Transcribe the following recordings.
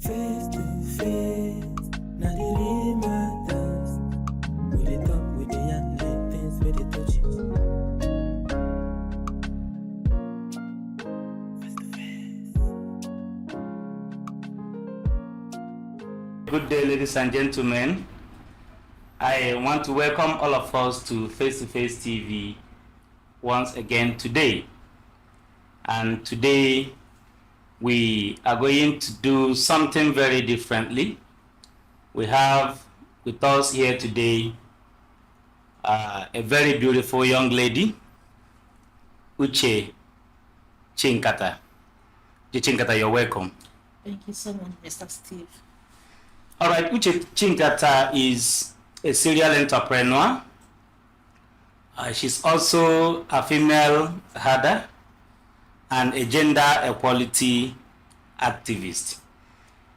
Face to face, now the real matters. We dey talk, we dey yarn like things we dey touch. Face to face. Good day, ladies and gentlemen. I want to welcome all of us to Face TV once again today. And today we are going to do something very differently. We have with us here today a very beautiful young lady, Uche Chinkata. Chinkata, you're welcome. Thank you so much, Mr. Steve. All right, Uche Chinkata is a serial entrepreneur. She's also a female herder and a gender equality activist.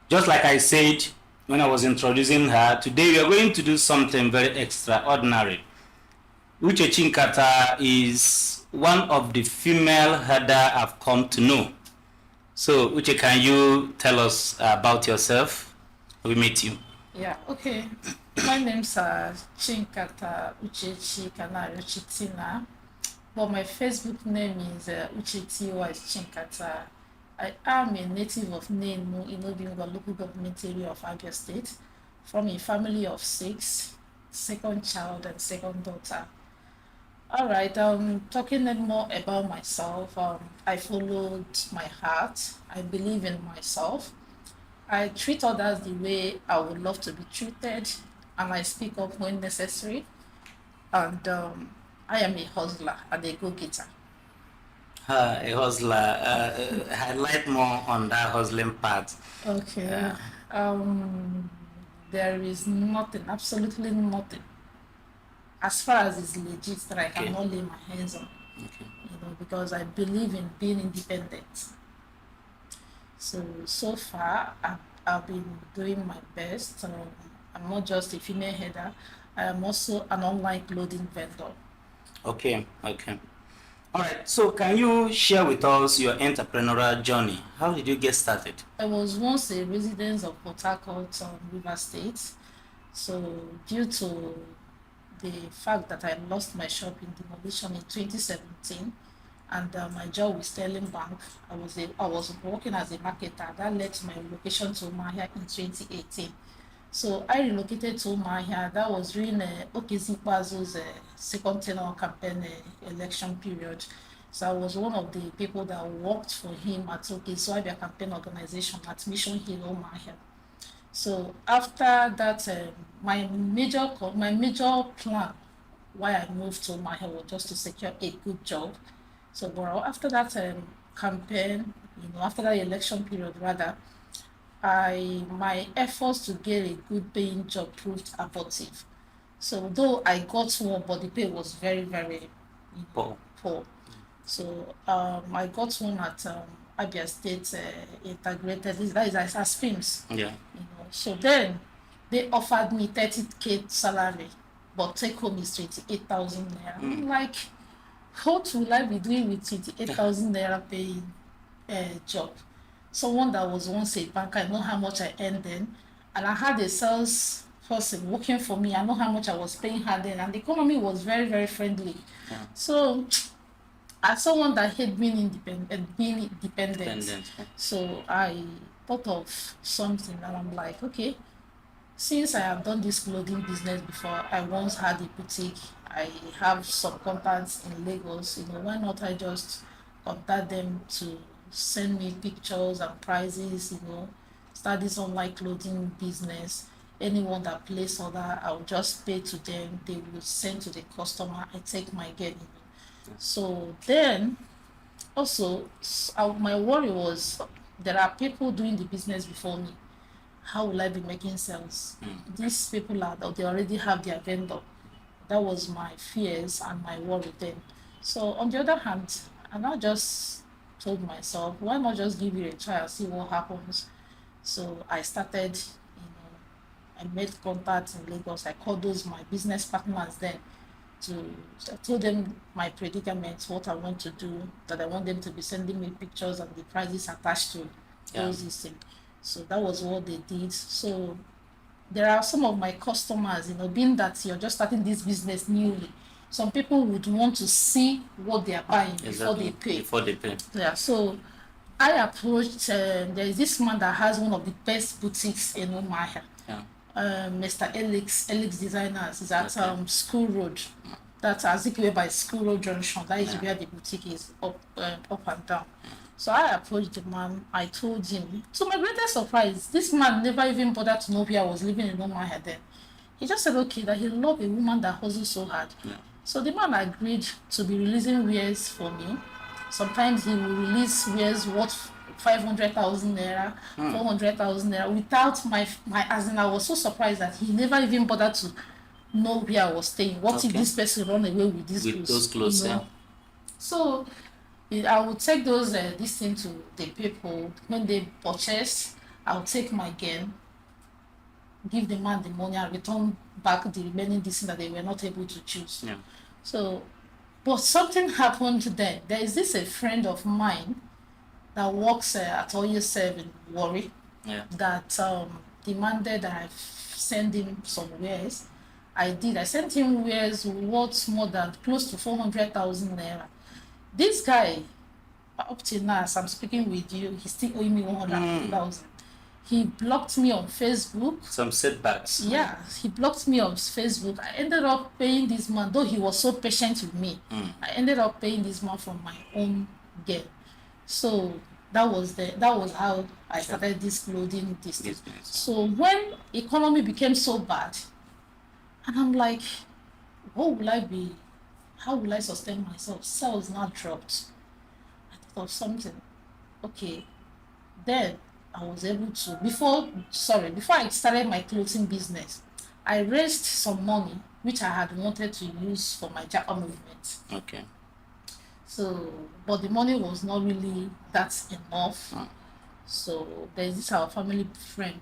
Just like I said when I was introducing her, today we are going to do something very extraordinary. Uche Chinkata is one of the female herder I've come to know. So, Uche, can you tell us about yourself? We meet you. Yeah, okay. My name's Chinkata Uche Chinkata, but my Facebook name is Uche T-Wise Chinkata. I am a native of Nenu in Obinga local government area of Abia State, from a family of 6, second child and second daughter. All right, talking more about myself, I followed my heart. I believe in myself. I treat others the way I would love to be treated, and I speak up when necessary. And I am a hustler and a go-getter. A hustler. Highlight more on that hustling part. Okay. There is nothing, absolutely nothing, as far as it's legit, that I cannot lay my hands on. Okay. Because I believe in being independent. So far, I've been doing my best. I'm not just a female header. I am also an online clothing vendor. Okay. All right. So, can you share with us your entrepreneurial journey? How did you get started? I was once a resident of Port Harcourt, River State. So, due to the fact that I lost my shop in demolition in 2017, and my job with Sterling Bank, I was working as a marketer. That led to my relocation to Umahia in 2018. So I relocated to Umahia. That was during Okezikwazu's second tenure campaign election period. So I was one of the people that worked for him at Okezikwazu campaign organization at Mission Hill, Umahia. So after that, my major plan why I moved to Umahia was just to secure a good job. So, but after that campaign, after that election period rather, my efforts to get a good paying job proved abortive. So though I got one, but the pay was very, very poor. So I got one at Abia State Integrated, that is as films. Yeah. So then they offered me 30K salary, but take home is 28,000 naira. I'm like, what will I be doing with 28,000 naira paying job? Someone that was once a banker, I know how much I earned then, and I had a sales person working for me. I know how much I was paying her then, and the economy was very, very friendly. Yeah. So, as someone that hate being dependent, so I thought of something, and I'm like, okay, since I have done this clothing business before, I once had a boutique. I have some contacts in Lagos, why not I just contact them to send me pictures and prices, start this online clothing business. Anyone that place order, I'll just pay to them. They will send to the customer. I take my gain. So then, also, my worry was there are people doing the business before me. How will I be making sales? These people they already have their vendor. That was my fears and my worry then. So on the other hand, I now just told myself, why not just give it a try and see what happens? So I started, I made contacts in Lagos. I called those my business partners then I told them my predicament, what I want to do, that I want them to be sending me pictures and the prices attached to those things. So that was what they did. So there are some of my customers, being that you're just starting this business newly, some people would want to see what they are buying before they pay. Before they pay. Yeah, so I approached, there is this man that has one of the best boutiques in Umuahia. Yeah. Mr. Elix Designers is at Okay. School Road. That's Azikiwe by School Road Junction. That is Yeah. where the boutique is, up and down. So I approached the man. I told him, to my greatest surprise, this man never even bothered to know where I was living in Umuahia then. He just said, okay, that he loved a woman that hustles so hard. Yeah. So the man agreed to be releasing wares for me. Sometimes he will release wares worth 500,000 naira, 400,000 naira without my as in, I was so surprised that he never even bothered to know where I was staying. What if Okay. this person run away with these With clothes? those clothes, yeah. So I would take those this thing to the people. When they purchase, I'll take my gain, give the man the money, and return back the remaining this thing that they were not able to choose. Yeah. So, but something happened then. There is this a friend of mine that works at Oil Serve in Warri Yeah. that demanded that I send him some wares. I did. I sent him wares worth more than close to 400,000 naira. This guy, up till now, as I'm speaking with you, he's still owing me 150,000. He blocked me on Facebook. Some setbacks. Yeah, he blocked me on Facebook. I ended up paying this man, though he was so patient with me. I ended up paying this man from my own gain. So that was how I started this clothing business. So when economy became so bad, and I'm like, what will I be? How will I sustain myself? Sales now dropped. I thought of something. Okay, then I was able to before I started my clothing business, I raised some money which I had wanted to use for my Japa movement. Okay. So, but the money was not really that enough. So there's this our family friend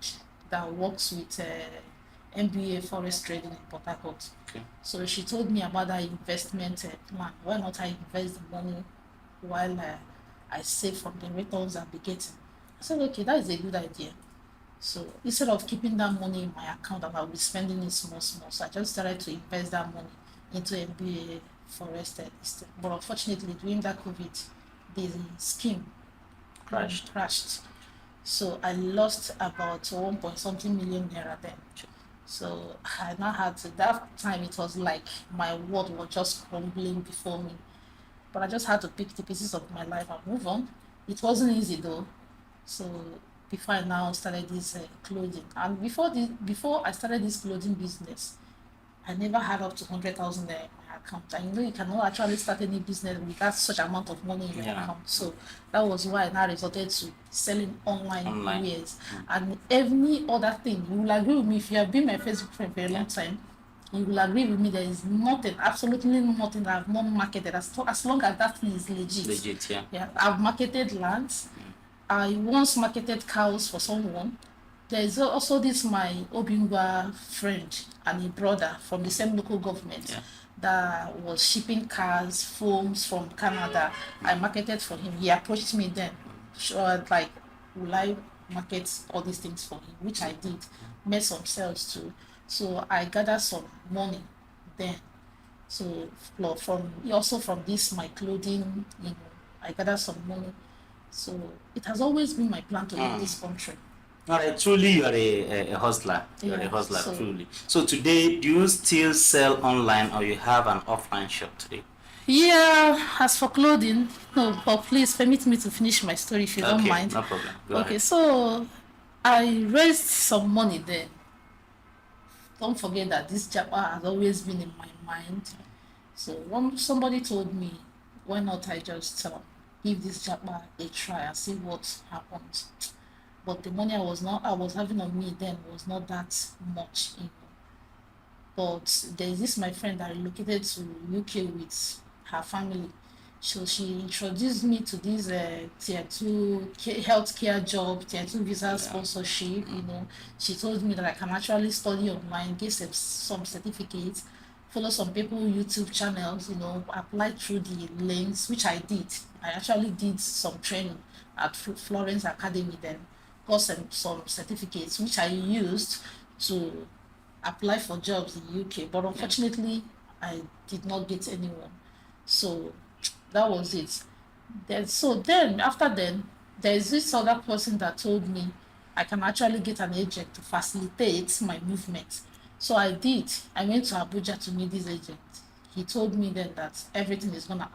that works with MBA forest trading in Port Harcourt. Okay. So she told me about that investment plan. Why not I invest the money while I save from the returns I'll be getting? I said, okay, that is a good idea. So instead of keeping that money in my account and I'll be spending it small, so I just started to invest that money into MBA forest listing. But unfortunately, during that COVID, the scheme crashed. So I lost about 1 point something million naira then. So I now had to, that time it was like my world was just crumbling before me. But I just had to pick the pieces of my life and move on. It wasn't easy though. So before I now started this clothing, and before I started this clothing business, I never had up to 100,000 in my account. And you cannot actually start any business with that such amount of money in your account. So that was why I now resorted to selling online wares. And any other thing, you will agree with me, if you have been my Facebook friend for a long time, you will agree with me, there is nothing, absolutely nothing that I've not marketed as long as that thing is legit. Yeah, I've marketed lands. I once marketed cows for someone. There is also this my Obingwa friend and a brother from the same local government that was shipping cars, foams from Canada. I marketed for him. He approached me then. Sure, like, will I market all these things for him? Which I did. Made some sales too. So I gathered some money then. So from this my clothing, I gathered some money. So it has always been my plan to leave this country. Truly, you are a hustler. You are a hustler, truly. So today, do you still sell online or you have an offline shop today? Yeah, as for clothing, no, but please permit me to finish my story if you don't mind. No problem. Go ahead. So I raised some money then. Don't forget that this Japa has always been in my mind. So somebody told me, why not I just give this Japa a try and see what happens. But the money I was having on me then was not that much, But there is this my friend that relocated to UK with her family. So she introduced me to this tier 2 healthcare job, tier 2 visa sponsorship. She told me that I can actually study online, get some certificates, follow some people YouTube channels, apply through the links, which I did. I actually did some training at Florence Academy then. got some certificates which I used to apply for jobs in UK, but unfortunately, I did not get anyone. So that was it. Then after then, there's this other person that told me I can actually get an agent to facilitate my movement. So I did. I went to Abuja to meet this agent. He told me then that everything is gonna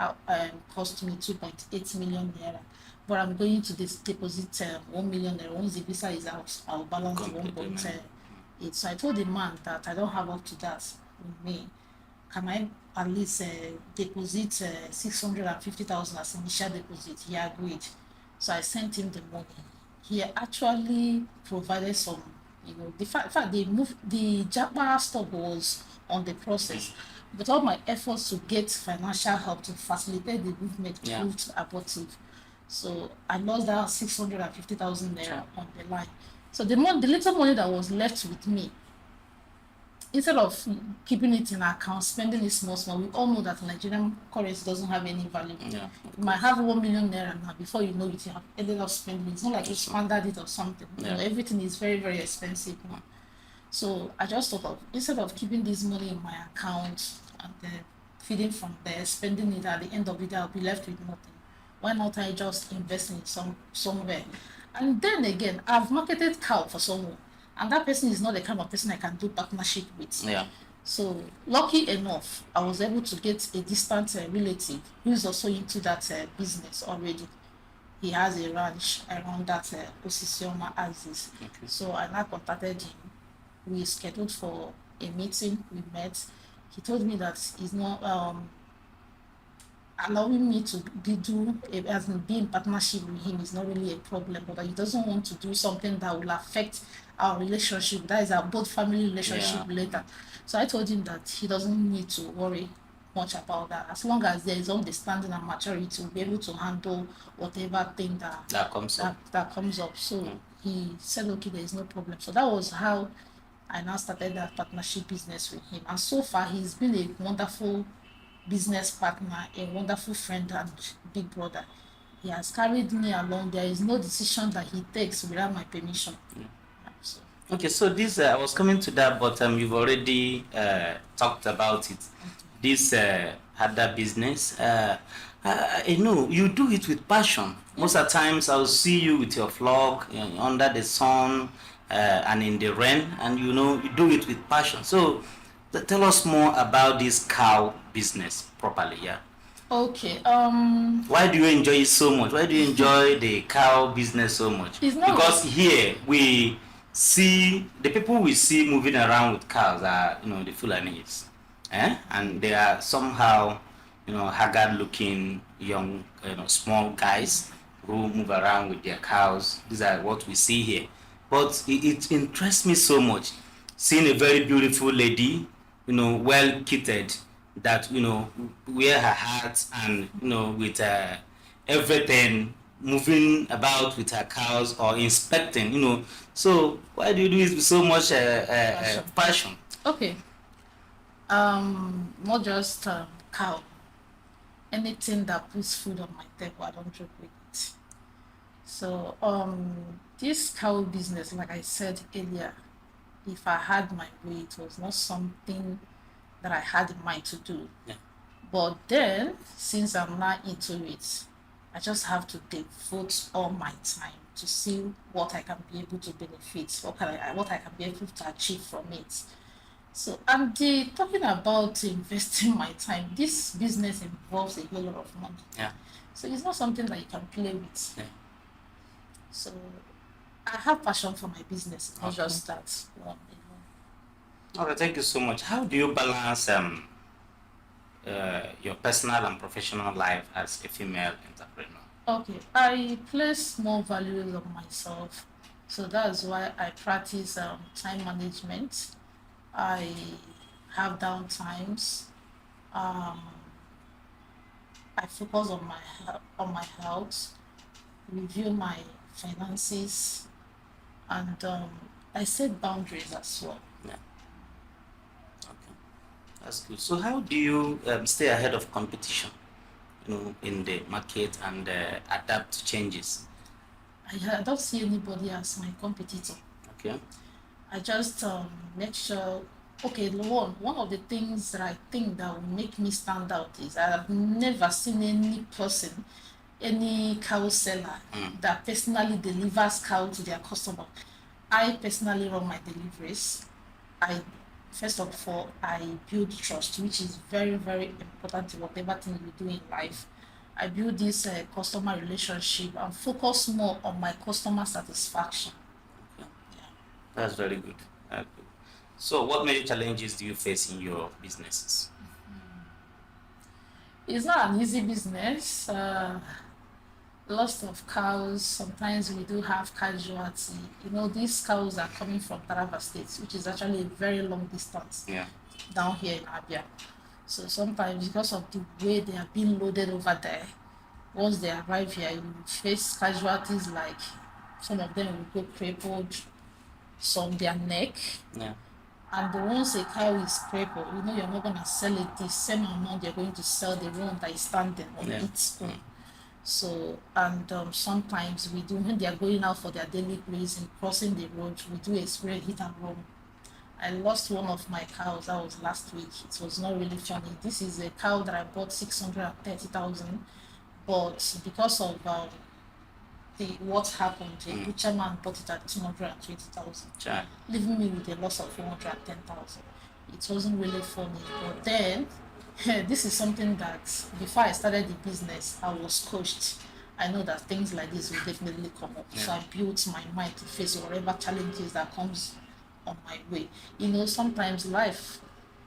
cost me 2.8 million naira, but I'm going to deposit 1 million naira. Once the visa is out, I'll balance the 1.8. So I told the man that I don't have up to that with me. Can I at least deposit 650,000 as initial deposit? He agreed. So I sent him the money. He actually provided some, in fact, the Japa stuff was on the process. But all my efforts to get financial help to facilitate the movement proved abortive. So I lost that 650,000 naira on the line. So the little money that was left with me, instead of keeping it in account, spending it small, we all know that Nigerian currency doesn't have any value. Yeah, you might have 1 million naira now, before you know it, you have ended up spending it. It's not like you squandered it or something. Everything is very, very expensive now. So I just thought of, instead of keeping this money in my account and then feeding from there, spending it, at the end of the day, I'll be left with nothing. Why not I just invest in somewhere? And then again, I've marketed cow for someone, and that person is not the kind of person I can do partnership with. Yeah. So lucky enough, I was able to get a distant relative who is also into that business already. He has a ranch around that Osisioma axis. Okay. So I now contacted him. We scheduled for a meeting. We met. He told me that he's not allowing me to be in partnership with him is not really a problem, but that he doesn't want to do something that will affect our relationship. That is our both family relationship later. So I told him that he doesn't need to worry much about that. As long as there is understanding and maturity, we'll be able to handle whatever thing that comes up. So he said, okay, there is no problem. So that was how I now started that partnership business with him. And so far, he's been a wonderful business partner, a wonderful friend and big brother. He has carried me along. There is no decision that he takes without my permission. So. Okay, so this I was coming to that, but you've already talked about it. This had that business. I know you do it with passion. Most of the times I'll see you with your flock under the sun and in the rain, and you do it with passion. So tell us more about this cow business properly. Yeah. Okay. Why do you enjoy it so much? Why do you enjoy the cow business so much? Because here we see the people we see moving around with cows are the Fulanis, and they are somehow haggard looking young small guys who move around with their cows. These are what we see here. But it interests me so much seeing a very beautiful lady, well kitted, that wear her hat and with everything, moving about with her cows or inspecting. So why do you do it with so much passion? Okay. Not just cow. Anything that puts food on my table, I don't joke with it. So this cow business, like I said earlier, if I had my way, it was not something that I had in mind to do. Yeah. But then, since I'm not into it, I just have to devote all my time to see what I can be able to benefit, what I can be able to achieve from it. So, and talking about investing my time, this business involves a whole lot of money. Yeah. So it's not something that you can play with. Yeah. So I have passion for my business, not just that one. All right, thank you so much. How do you balance your personal and professional life as a female entrepreneur? Okay, I place more values on myself, so that's why I practice time management. I have down times. I focus on my health, review my finances, and I set boundaries as well. Yeah. Okay, that's good. So how do you stay ahead of competition, in the market and adapt to changes? I don't see anybody as my competitor. Okay. I just make sure. Okay, one of the things that I think that will make me stand out is I've never seen any person, any cow seller that personally delivers cow to their customer. I personally run my deliveries. I first of all I build trust, which is very very important in whatever thing you do in life. I build this customer relationship and focus more on my customer satisfaction. Okay. That's very good. Good. So, what major challenges do you face in your businesses? It's not an easy business. Lots of cows. Sometimes we do have casualty. These cows are coming from Taraba State, which is actually a very long distance Yeah. down here in Abia. So sometimes because of the way they are being loaded over there, once they arrive here, you face casualties like some of them will go crippled, some their neck. Yeah. And once a cow is crippled, you're not going to sell it the same amount you're going to sell the one that is standing on Yeah. its own. So, and sometimes we do, when they are going out for their daily grazing, crossing the road, we do experience hit and run. I lost one of my cows, that was last week. It was not really funny. This is a cow that I bought 630,000, but because of what happened, a butcher man bought it at 220,000, Sure. leaving me with a loss of 410,000. It wasn't really funny, but then this is something that before I started the business, I was coached. I know that things like this will definitely come up. So I built my mind to face whatever challenges that comes on my way. Sometimes life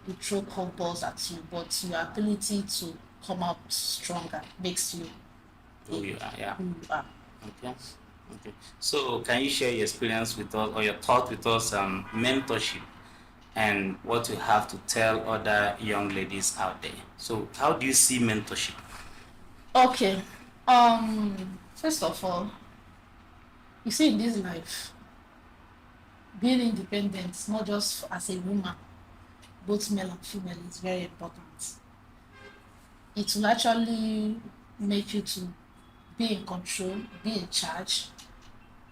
will throw curveballs at you, but your ability to come out stronger makes you Who you are, yeah. who you are. Okay. Okay. So, can you share your experience with us or your thought with us on mentorship and what you have to tell other young ladies out there? So, how do you see mentorship? Okay. First of all, you see in this life, being independent, not just as a woman, both male and female, is very important. It will actually make you to be in control, be in charge,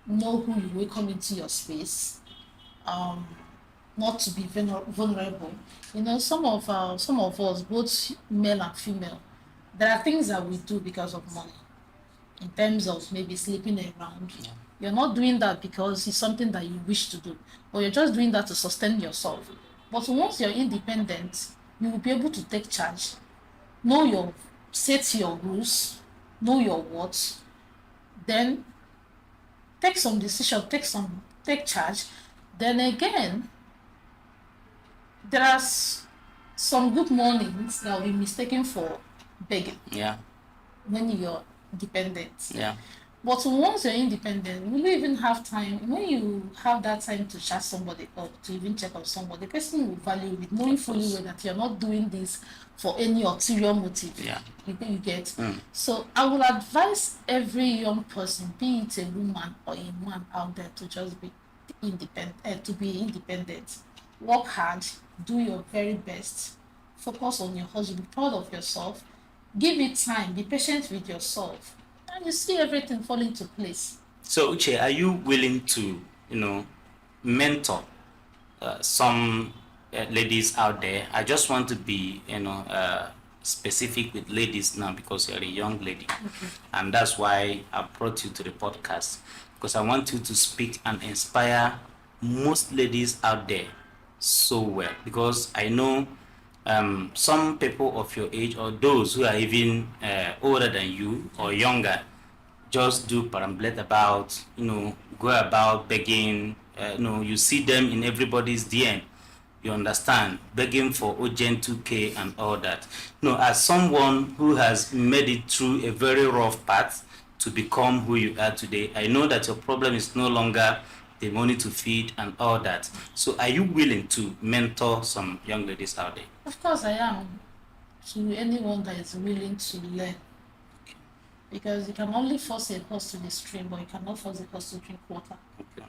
know who you welcome into your space, not to be vulnerable. Some of us, both male and female, there are things that we do because of money. In terms of maybe sleeping around, you're not doing that because it's something that you wish to do, but you're just doing that to sustain yourself. But once you're independent, you will be able to take charge, set your rules, know your words, then take some decision, take charge. Then again, there are some good mornings that will be mistaken for begging Yeah. when you're dependent. Yeah. But once you're independent, will you even have time? When you have that time to chat somebody or to even check on somebody, the person will value it, knowing fully well that you're not doing this for any ulterior motive. Yeah. You get. So I will advise every young person, be it a woman or a man out there, to just be independent. Work hard, do your very best, focus on your hustle, be proud of yourself, give it time, be patient with yourself, and you see everything fall into place. So, Uche, are you willing to, mentor some ladies out there? I just want to be, specific with ladies now because you're a young lady. And that's why I brought you to the podcast, because I want you to speak and inspire most ladies out there so well, because I know some people of your age or those who are even older than you or younger just do perambulate about, go about begging. You see them in everybody's DM. You understand, begging for urgent 2K and all that. As someone who has made it through a very rough path to become who you are today, I know that your problem is no longer the money to feed and all that. So, are you willing to mentor some young ladies out there? Of course, I am, to anyone that is willing to learn. Because you can only force a horse to the stream, but you cannot force a horse to drink water. Okay.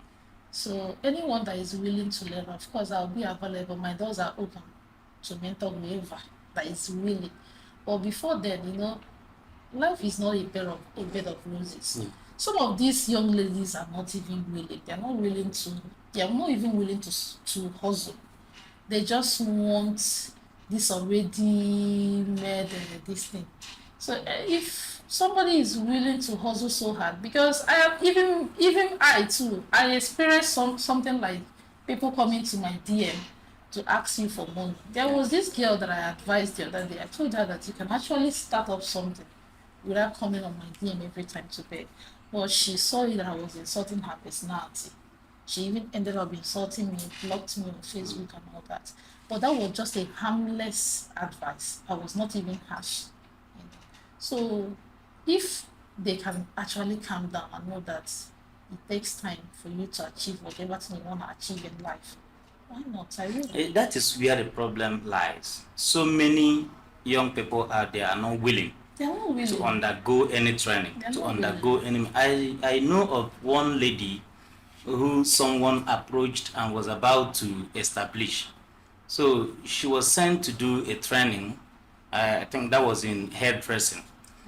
So anyone that is willing to learn, of course, I'll be available. My doors are open to mentor whoever that is willing. But before then, life is not a bed of roses. some of these young ladies are not even willing. They are not willing to. They are not even willing to hustle. They just want this already made this thing. So if somebody is willing to hustle so hard, because I have even I too, I experienced something like people coming to my DM to ask you for money. There was this girl that I advised the other day. I told her that you can actually start up something without coming on my DM every time to beg. But she saw it that I was insulting her personality. She even ended up insulting me, blocked me on Facebook and all that. But that was just a harmless advice. I was not even harsh. You know. So if they can actually calm down and know that it takes time for you to achieve whatever thing you want to achieve in life, why not? I will. That is where the problem lies. So many young people out there are not willing They're not willing. to undergo any training, They're to not undergo any. I know of one lady who someone approached and was about to establish. So she was sent to do a training. I think that was in hairdressing.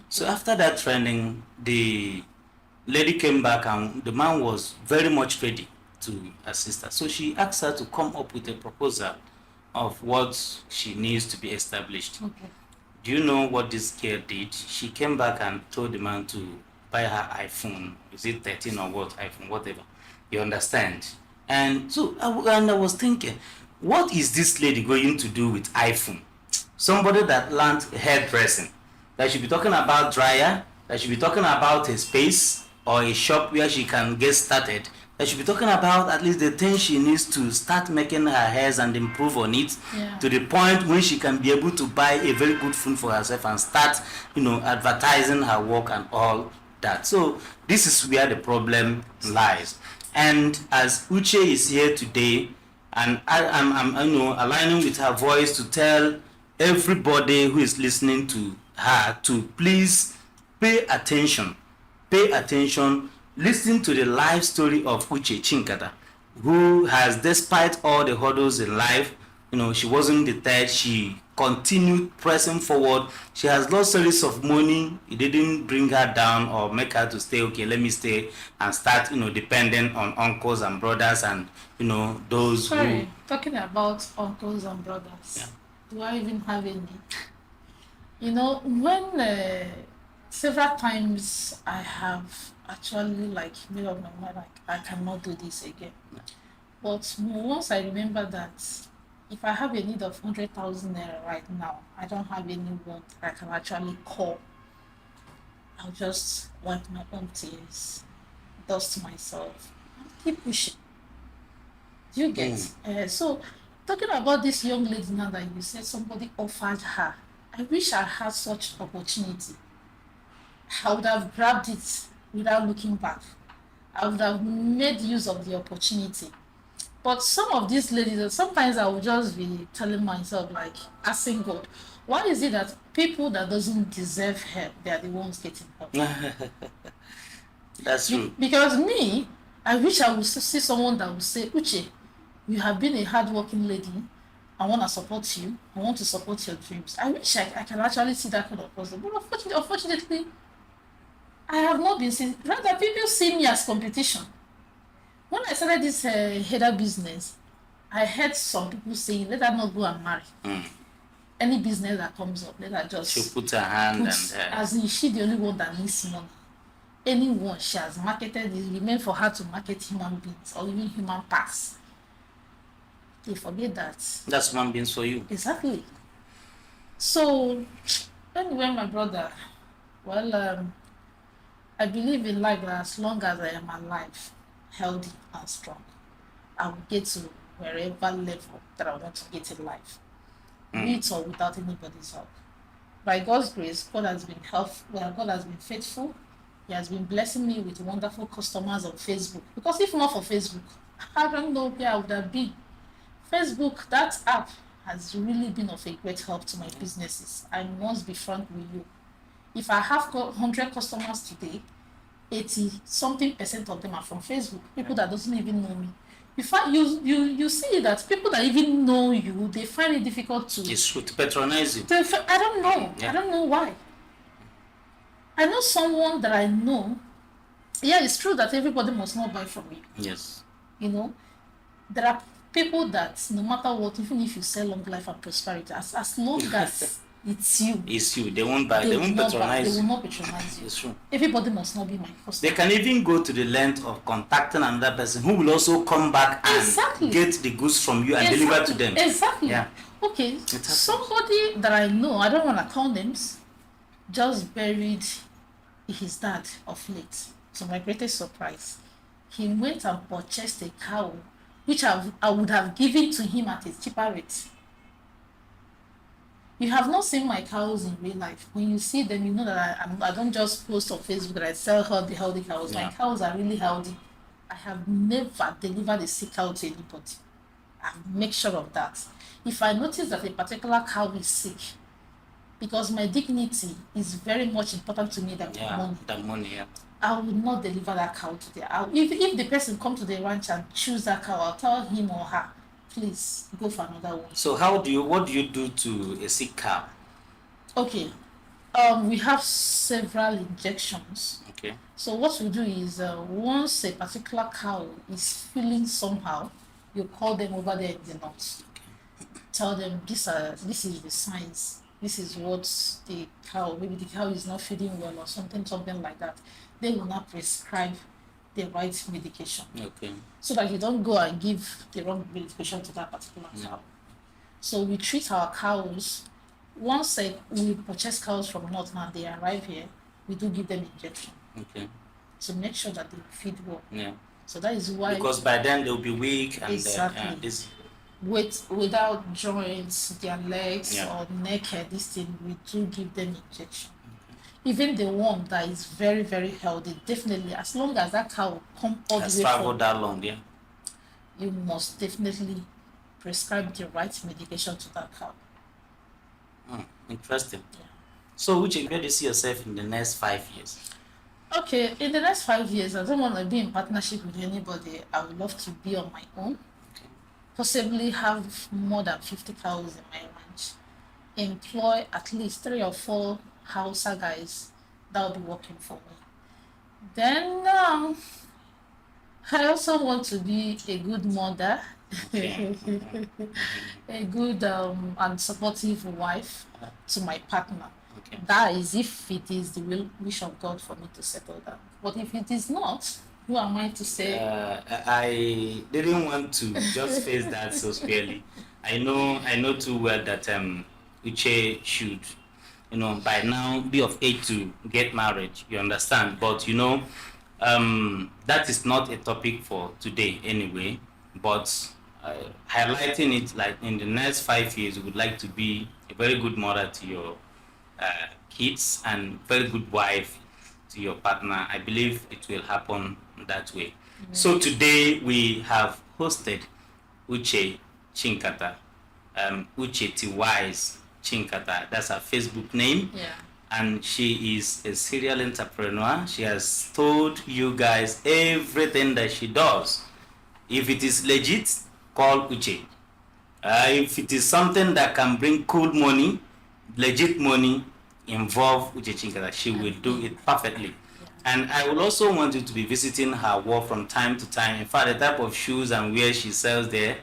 So after that training, the lady came back and the man was very much ready to assist her. So she asked her to come up with a proposal of what she needs to be established. Okay. Do you know what this girl did? She came back and told the man to buy her iPhone. Is it 13 or what? iPhone, whatever. You understand? And so I was thinking, what is this lady going to do with iPhone? Somebody that learned hairdressing, that should be talking about dryer, that should be talking about a space or a shop where she can get started, that should be talking about at least the things she needs to start making her hairs and improve on it, Yeah. to the point when she can be able to buy a very good phone for herself and start, advertising her work and all that. So this is where the problem lies. And as Uche is here today, and I'm aligning with her voice to tell everybody who is listening to her to please pay attention. Pay attention. Listen to the life story of Uche Chinkata, who has, despite all the hurdles in life, she wasn't deterred. She continued pressing forward. She has lost series of money. It didn't bring her down or make her to stay, okay, let me stay and start, depending on uncles and brothers and, those Sorry, who... talking about uncles and brothers. Yeah. Do I even have any? When several times I have actually made up my mind, I cannot do this again. But once I remember that if I have a need of 100,000 naira right now, I don't have anyone that I can actually call. I'll just wipe my own tears, dust myself, and keep pushing. Do you get? So, talking about this young lady now that you said somebody offered her, I wish I had such opportunity. I would have grabbed it without looking back. I would have made use of the opportunity. But some of these ladies, sometimes I would just be telling myself, asking God, why is it that people that doesn't deserve help, they are the ones getting help? That's true. Because me, I wish I would see someone that would say, Uche, you have been a hardworking lady. I want to support you. I want to support your dreams. I wish I can actually see that kind of person. But unfortunately, I have not been seen. Rather, people see me as competition. When I started this header business, I heard some people saying, let her not go and marry. Any business that comes up, let her just... She put her hand as in she the only one that needs money. Anyone she has marketed, it remains for her to market human beings or even human parts. They forget that. That's human beings for you. Exactly. So, anyway, my brother, I believe in life that as long as I am alive, healthy and strong, I will get to wherever level that I want to get in life, with or without anybody's help. By God's grace, God has been helpful. God has been faithful. He has been blessing me with wonderful customers on Facebook. Because if not for Facebook, I don't know where I would have been. Facebook, that app, has really been of a great help to my businesses. I must be frank with you. If I have 100 customers today, 80-something% of them are from Facebook. People that doesn't even know me. In fact, you see that people that even know you, they find it difficult to... It's to patronize you. I don't know. Yeah. I don't know why. I know someone that I know Yeah, it's true that everybody must not buy from you. Yes. You know, there are people that no matter what, even if you sell long life and prosperity, as long as it's you, It's you. They won't buy. they They will won't not buy. They patronize will you. not patronize you. It's true. Everybody must not be my They customer. can even go to the length of contacting another person who will also come back and Exactly. get the goods from you and deliver to them. Exactly. Yeah. Okay. happens. Somebody that I know, I don't want to call names, just buried his dad of late. To my greatest surprise, he went and purchased a cow, which I would have given to him at a cheaper rate. You have not seen my cows in real life. When you see them, you know that I don't just post on Facebook that I sell healthy cows. Yeah. My cows are really healthy. I have never delivered a sick cow to anybody. I make sure of that. If I notice that a particular cow is sick, because my dignity is very much important to me than money, The money, yeah. I will not deliver that cow to there. If the person come to the ranch and choose that cow, I'll tell him or her, please go for another one. So what do you do to a sick cow? Okay. We have several injections. Okay. So what we do is once a particular cow is feeling somehow, you call them over there in the north. Tell them this is the signs. This is what the cow, maybe the cow is not feeding well or something like that. They will not prescribe the right medication. Okay. So that you don't go and give the wrong medication to that particular cow. So we treat our cows. Once we purchase cows from north and they arrive here, we do give them injection. Okay. To make sure that they feed well. Yeah. So that is why. Because by then they'll be weak and exactly. Without joints, their legs or naked, this thing, we do give them injection. Even the one that is very, very healthy, definitely, as long as that cow will come all the way traveled that long, yeah. You must definitely prescribe the right medication to that cow. Interesting. Yeah. So, where do you see yourself in the next 5 years? Okay, in the next 5 years, I don't want to be in partnership with anybody. I would love to be on my own. Possibly have more than 50 cows in my ranch. Employ at least 3 or 4 Hausa guys that will be working for me. Then I also want to be a good mother, a good and supportive wife to my partner. Okay. That is if it is the wish of God for me to settle down. But if it is not, who am I to say? I didn't want to just face that so squarely. I know too well that Uche should, by now be of age to get married. You understand? But that is not a topic for today anyway. But highlighting it, like in the next 5 years, you would like to be a very good mother to your kids and very good wife to your partner. I believe it will happen that way. Mm-hmm. So today we have hosted Uche Chinkata, Uche T-Wise Chinkata. That's her Facebook name. Yeah. And she is a serial entrepreneur. She has told you guys everything that she does. If it is legit, call Uche. If it is something that can bring cool money, legit money, involve Uche Chinkata, she will do it perfectly. And I will also want you to be visiting her wall from time to time. In fact, the type of shoes and wear she sells there,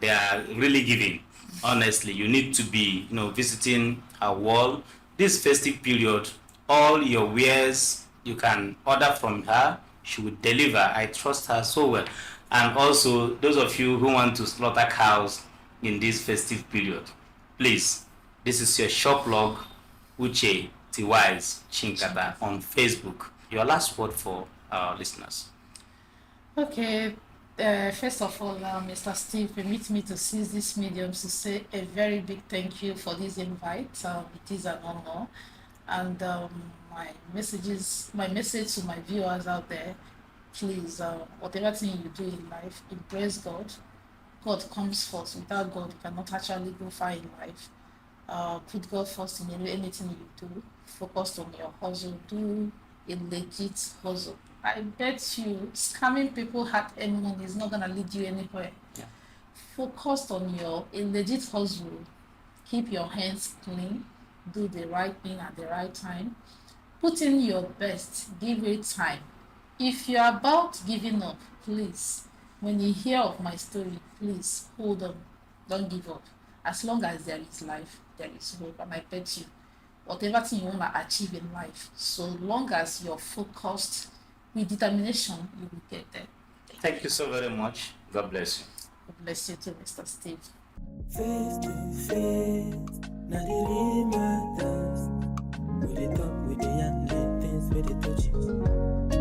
they are really giving. Honestly, you need to be, visiting her wall. This festive period, all your wares you can order from her. She will deliver. I trust her so well. And also, those of you who want to slaughter cows in this festive period, please, this is your shop log, Uche T-Wise Chinkata on Facebook. Your last word for our listeners. Okay. First of all, Mr. Steve, permit me to seize this medium to say a very big thank you for this invite. It is an honor. And my message to my viewers out there, please, whatever thing you do in life, embrace God. God comes first. Without God, you cannot actually go far in life. Put God first in anything you do. Focus on your hustle. Do a legit hustle. I bet you scamming people hard-earned money is not going to lead you anywhere. Yeah. Focus on your legit hustle. Keep your hands clean. Do the right thing at the right time. Put in your best. Give it time. if you're about giving up, please, when you hear of my story, please hold on. Don't give up. As long as there is life, there is hope. And I bet you, whatever thing you want to achieve in life, so long as you're focused with determination, you will get there. Thank you so very much. God bless you. God bless you too, Mr. Steve. Face to face, now the real matters. We dey talk, we dey yarn the things, we dey touch it.